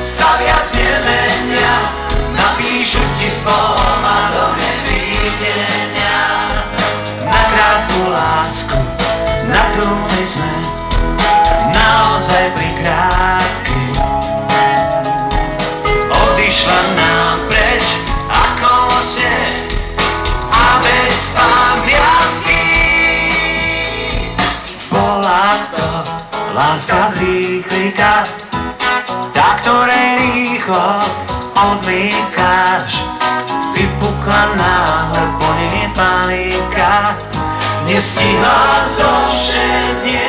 sa viac nemenia, napíšu ti s Bohom a do nevidenia. Na krátku lásku, na trúny sme naozaj prikrátky. Odišla nám preč ako losne a bez pamiatky. Bola to láska z rýchlika, tá, ktorej rýchlo odmýkáš. Vypukla náhle po nej panika, nestihla zovšednieť.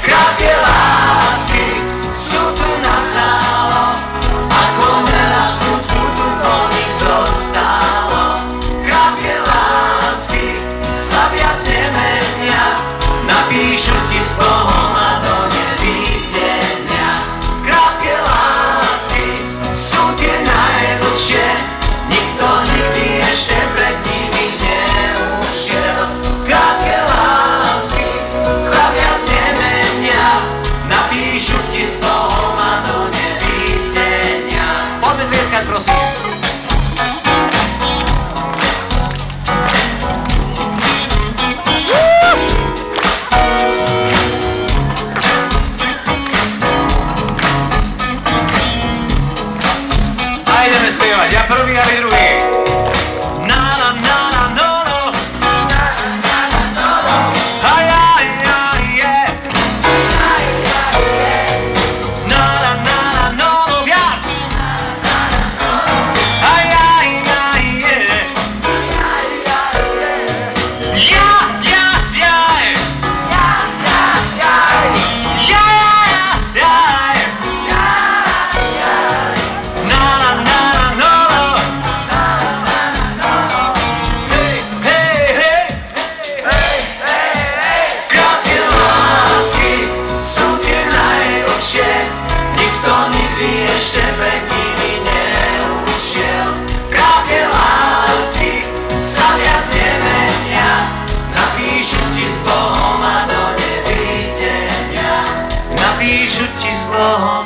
Krátke lásky sú tu nastálo, ako veľa smutku tu po nich zostalo. Krátke lásky sa viac nemenia, napíšu ti s Bohom a do nevidenia. Krátke lásky sú tie najdlhšie, nikto nikdy ešte pred nimi neušiel. Krátke lásky sa viac nemenia, napíšu ti s Bohom a do nevidenia. Poďme tlieskať, prosím. Ideme spievať, ja prvý a vy druhý. Na na na na no no, na na na no no, aj aj aj je, aj aj je, na na na na no no, viac, na na na no no, aj aj aj je, aj aj je, ja ja ja, ja ja ja, ja ja ja, na na na. Nikto nikdy ešte pred nimi neušiel. Krátke lásky sa viac nemenia, napíšu ti s Bohom a do nevidenia. Napíšu ti s Bohom